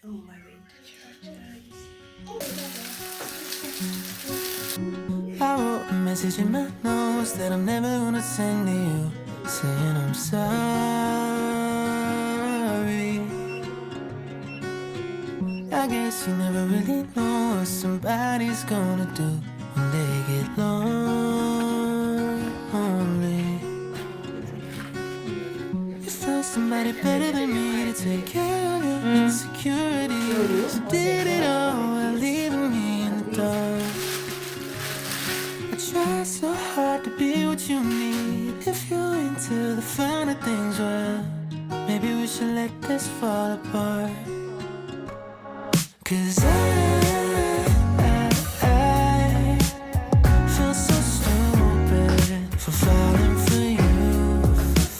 on my way to church. I wrote a message in my notes that I'm never gonna send to you, saying I'm sorry. I guess you never really know what somebody's gonna do when they get lonely. You found somebody better than me to take care of your insecurities. You did it all while leaving me in the dark. I try so hard to be what you need. If you're into the finer things, well, maybe we should let this fall apart. 'Cause I feel so stupid for falling for you.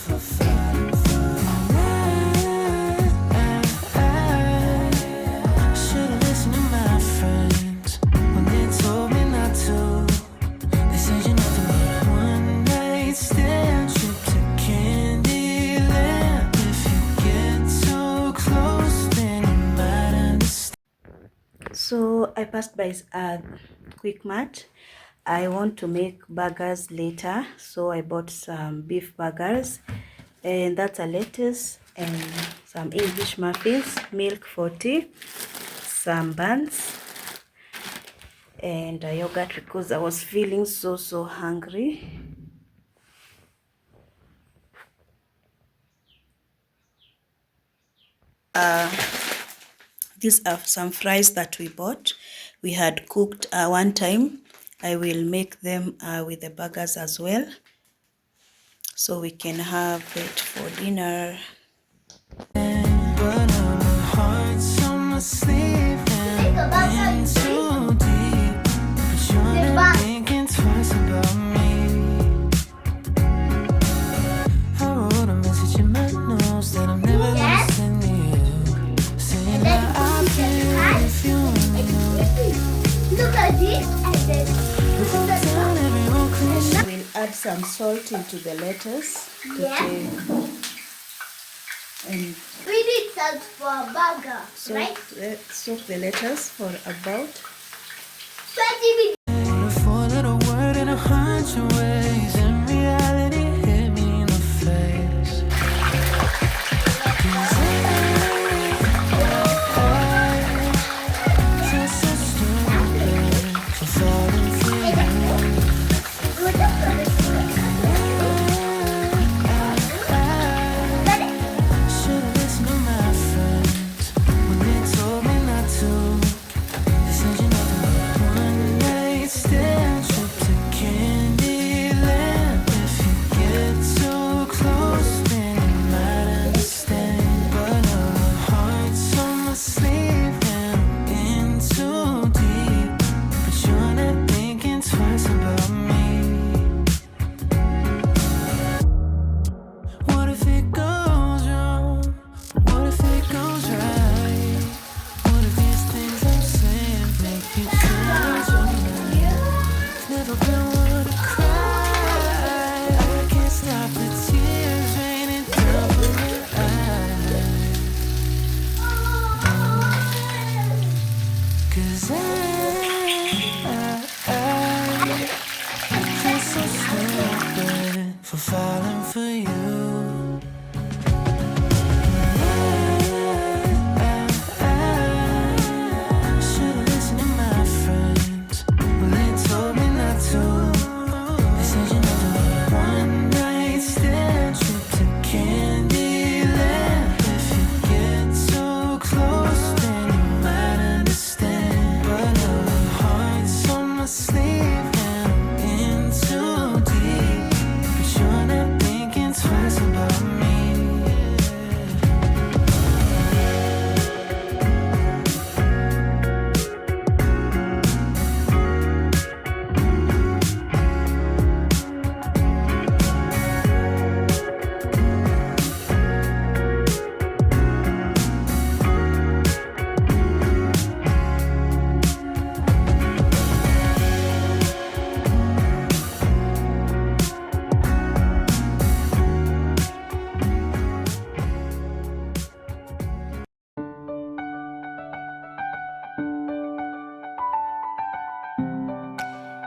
For falling for you. I should've listened to my friends when they told me not to. They said you're nothing but a one-night stand, trip to Candyland. If you get too close, then you might understand. So I passed by Quick Mart. I want to make burgers later, so I bought some beef burgers, and that's a lettuce and some English muffins, milk for tea, some buns, and a yogurt because I was feeling so hungry. These are some fries that we bought. We had cooked one time. I will make them with the burgers as well, so we can have it for dinner. But my heart's on my sleeve and I'm in too deep. But you're not thinking twice about me. I wrote a message in my notes that I'm never gonna send to you, saying how I feel if you only knew. Look at this and then Tell everyone cliche. We'll add some salt into the lettuce to Yeah. and we need salt for a burger, right? soak the lettuce for about 20 minutes. Four little word in 100 ways, and reality hit me in the face. 'Cause I feel so stupid for falling for you. Should've listened to my friends when they told me not to. They said you're nothing but a one-night stand, trip to Candyland. If you get too close, then you might understand. But my heart's on my sleeve and I'm in too deep. But you're not thinking twice about me. What if it goes wrong? What if it goes right? What if these things I'm saying make you change your mind? Never been one to cry. I can't stop the tears raining down from my eyes. 'Cause I feel so stupid for falling for you. Should've listened to my friends when they told me not to. They said you're nothing but a one-night stand, trip to Candyland. If you get too close, then you might understand. But my heart's on my sleeve and I'm in too deep. But you're not thinking twice.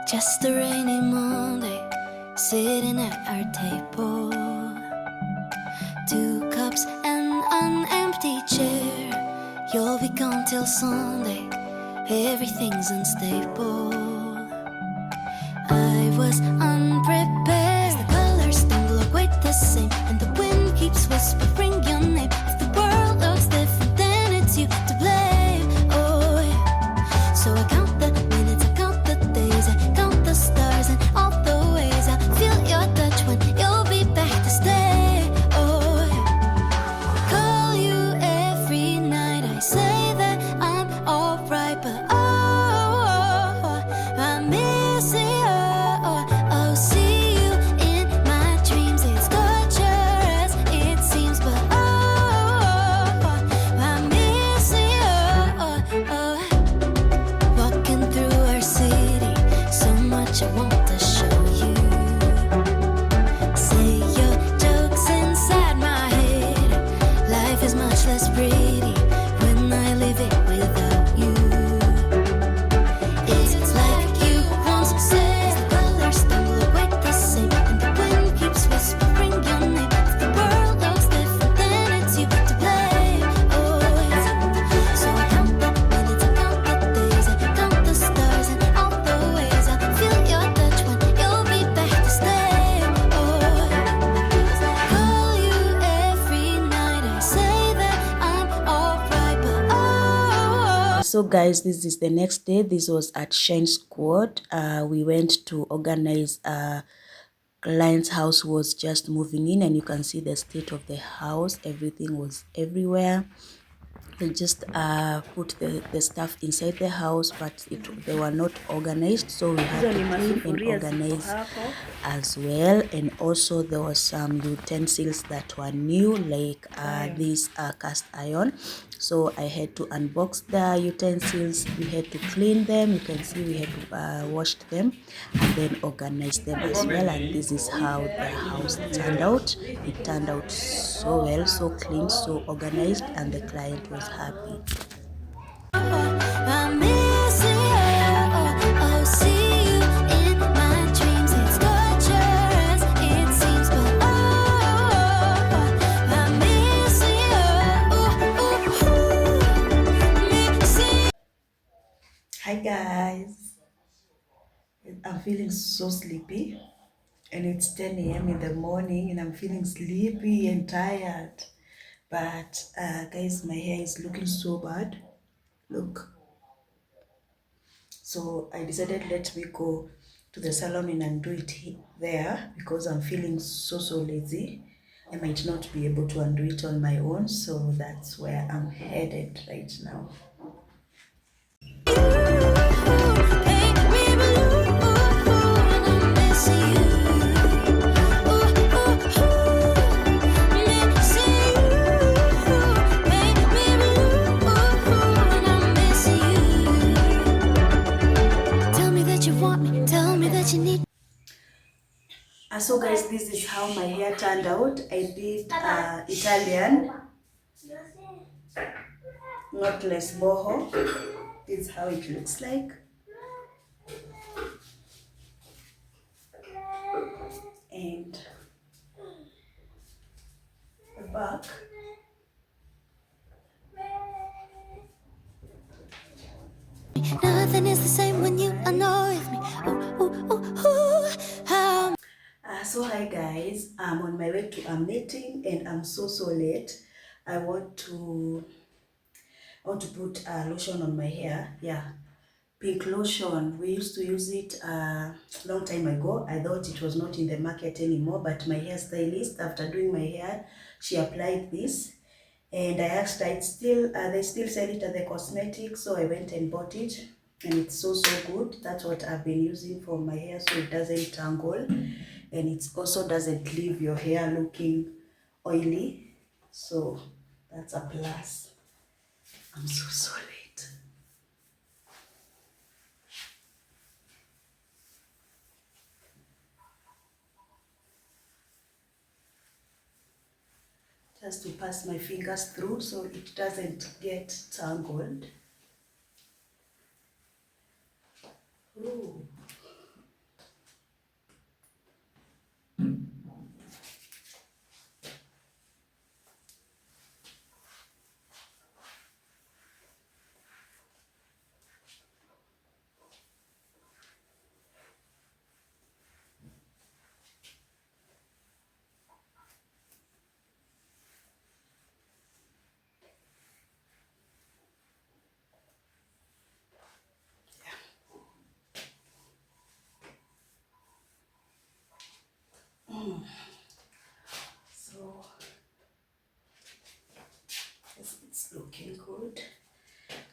Just a rainy Monday, sitting at our table. 2 cups and an empty chair. You'll be gone till Sunday, everything's unstable. I was unprepared. The colors don't look quite the same, and the wind keeps whispering your name. If the world looks different, then it's you to blame. Oh yeah. So I count the minutes, I count the days, I count the stars and all the ways. I feel your touch when you'll be back to stay. Oh yeah. Call you every night, I say that I'm alright, but oh, I miss you. Oh, see you in my dreams. It's torture as it seems, but oh, I miss you. Walking through our city, so much I want to show you. Say your jokes inside my head. Life is much less pretty when I live it without you. It's like you once said, the colors don't look quite the same, and the wind keeps whispering your name. If the world looks different, then it's you to blame. Oh yeah. So I count the minutes, I count the days, I count the stars and all the ways. I feel your touch when you'll be back to stay. Oh yeah. Call you every night, I say that I'm alright, but oh. So guys, this is the next day. This was at Shine Squad. We went to organize client's house was just moving in, and you can see the state of the house. Everything was everywhere. They just put the stuff inside the house, but they were not organized, so we had to clean and organize as well. And also there was some utensils that were new, like this cast iron, so I had to unbox the utensils. We had to clean them. You can see we had to wash them and then organize them as well. And this is how the house turned out. It turned out so well, so clean, so organized, and the client was happy. I miss you. Oh, see you in my dreams. It's torture as it seems, but oh, I miss you. Miss you. Hi guys, I'm feeling so sleepy, and it's 10 a.m. in the morning, and I'm feeling sleepy and tired. But guys, my hair is looking so bad. Look. So I decided, let me go to the salon and undo it there, because I'm feeling so lazy. I might not be able to undo it on my own, so that's where I'm headed right now. So guys, this is how my hair turned out. I did Italian, not less boho. This is how it looks like. And the back. Nothing is the same when you annoy me. So hi guys, I'm on my way to a meeting, and I'm so late. I want to put lotion on my hair. Yeah, pink lotion. We used to use it a long time ago. I thought it was not in the market anymore, but my hairstylist, after doing my hair, she applied this, and I asked her, it's still they still sell it at the cosmetics, so I went and bought it, and it's so good. That's what I've been using for my hair, so it doesn't tangle, and it also doesn't leave your hair looking oily, so that's a plus. I'm so late. Just to pass my fingers through so it doesn't get tangled. Ooh.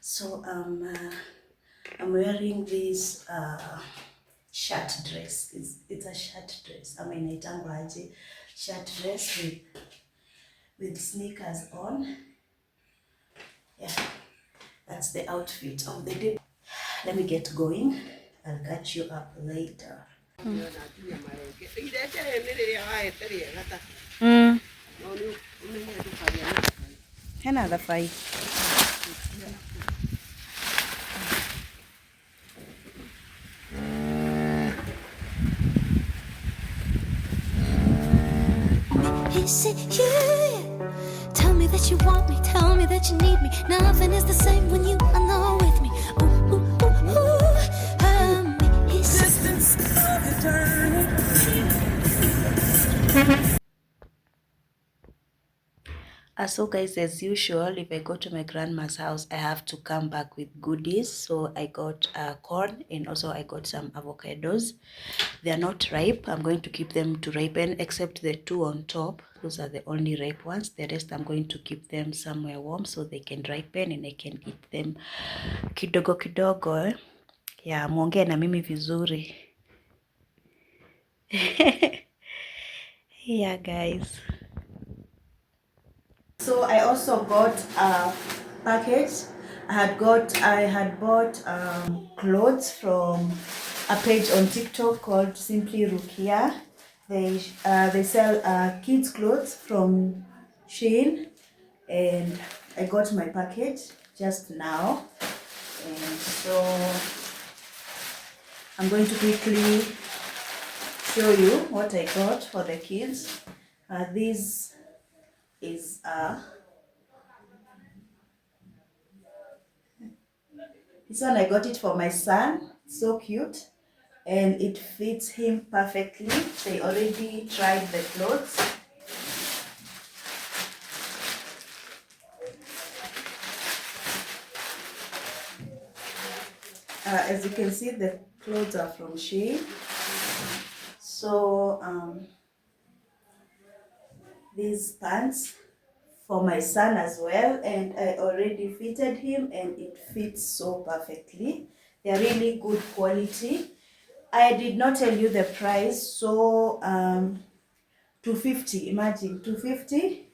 So I'm wearing this shirt dress. It's a shirt dress. I mean, inaitangwaje, shirt dress with sneakers on. Yeah, that's the outfit of the day. Let me get going. I'll catch you up later. Another fight. Is it you? Tell me that you want me, tell me that you need me. Nothing is the same when you are not with me. Ooh, ooh, ooh, ooh. Distance of eternity. So guys, as usual, if I go to my grandma's house, I have to come back with goodies. So I got corn, and also I got some avocados. They are not ripe. I'm going to keep them to ripen, except the two on top. Those are the only ripe ones. The rest I'm going to keep them somewhere warm so they can ripen and I can eat them kidogo kidogo. Yeah, muongee na mimi vizuri. Yeah, guys. So I also got a package. I had bought clothes from a page on TikTok called Simply Rukia. They sell kids clothes from Shein, and I got my package just now, and so I'm going to quickly show you what I got for the kids. This is this one I got it for my son. It's so cute and it fits him perfectly. They already tried the clothes. As you can see, the clothes are from Shein. So these pants for my son as well, and I already fitted him and it fits so perfectly. They're really good quality. I did not tell you the price, so $250. Imagine, $250.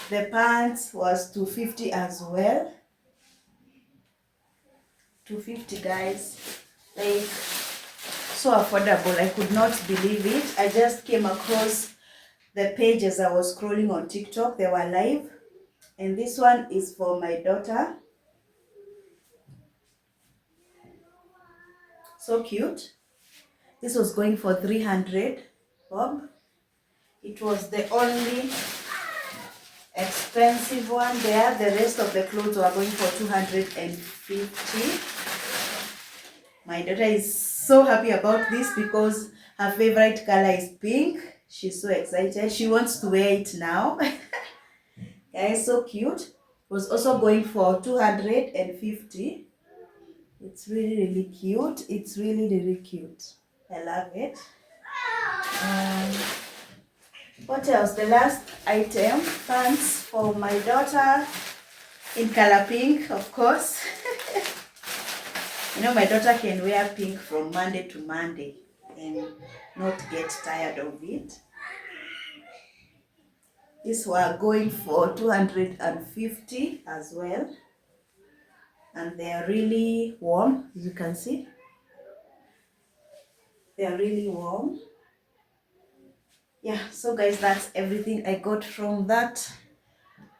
The pants was $250 as well. $250, guys. Like, so affordable. I could not believe it. I just came across the page as I was scrolling on TikTok. They were live, and this one is for my daughter. So cute. This was going for 300 bob. It was the only expensive one there. The rest of the clothes were going for 250. My daughter is so happy about this because her favorite color is pink. She's so excited. She wants to wear it now. Guys, so cute. It was also going for 250. It's really cute. It's really cute. I love it. What else? The last item, pants for my daughter in color pink, of course. You know, my daughter can wear pink from Monday to Monday and not get tired of it. These were going for 250 as well. And they are really warm, as you can see. They are really warm. Yeah, so guys, that's everything I got from that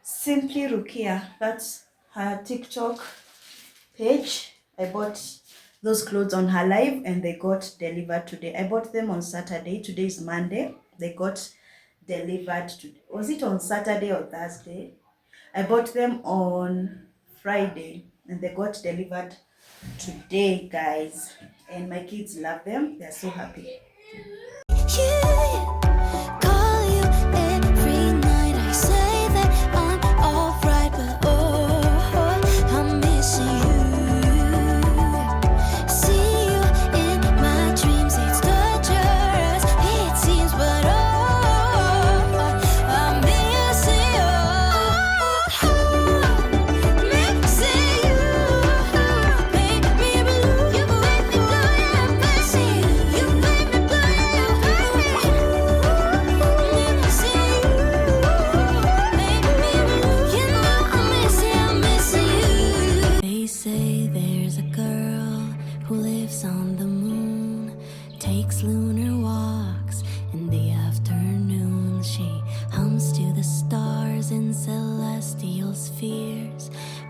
Simply Rukia. That's her TikTok page. I bought those clothes on her live and they got delivered today. I bought them on Saturday. Today is Monday. They got delivered today. Was it on Saturday or Thursday? I bought them on Friday and they got delivered today, guys. And my kids love them. They're so happy. Call you every night. I say that I'm alright, but oh, I'm missing you. See you in my dreams. It's torturous, it seems, but oh, I'm missing you. Missing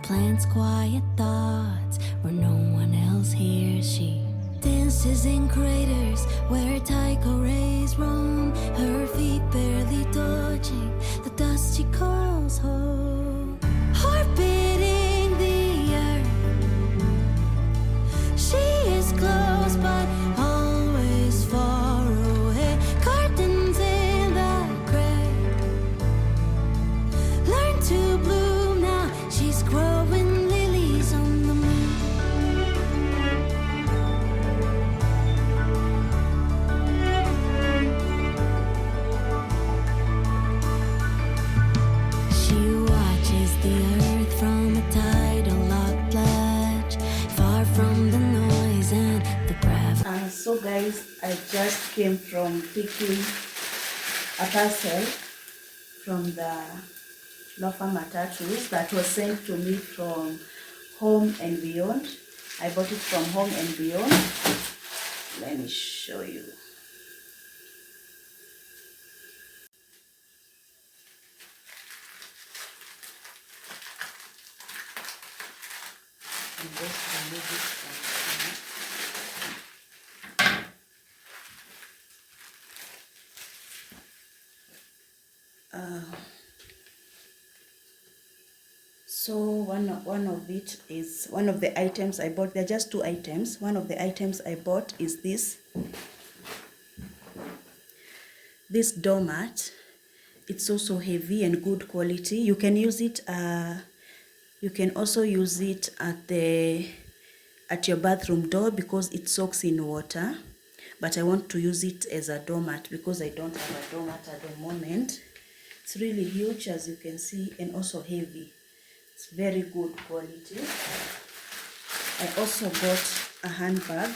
plants quiet thoughts where no one else hears. She dances in craters where tycho rays roam, her feet barely touching the dust she calls home. Heart beating the earth, she is close but always far away. Curtains in the gray learn to bloom now. She's growing lilies on the moon. She watches the earth from a tidal locked ledge, far from the noise and the breath. So guys, I just came from picking a parcel from the Lofa Matatus that was sent to me from Home and Beyond. I bought it from Home and Beyond. Let me show you. I'm just remove it from here. So one of it is one of the items I bought. There are just two items. One of the items I bought is this doormat. It's also heavy and good quality. You can use it. You can also use it at your bathroom door because it soaks in water. But I want to use it as a doormat because I don't have a doormat at the moment. It's really huge, as you can see, and also heavy. It's very good quality. I also bought a handbag.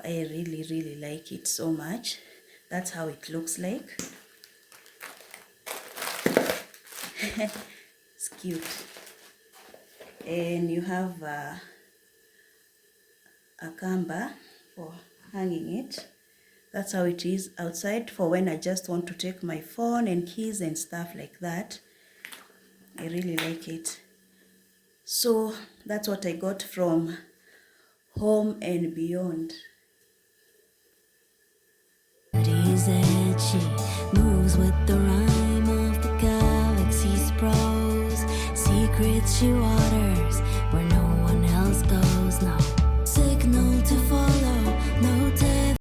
I really like it so much. That's how it looks like. It's cute. And you have a camber for hanging it. That's how it is outside for when I just want to take my phone and keys and stuff like that. I really like it. So that's what I got from Home and Beyond. She moves with the rhyme of the galaxy's prose. Secrets she waters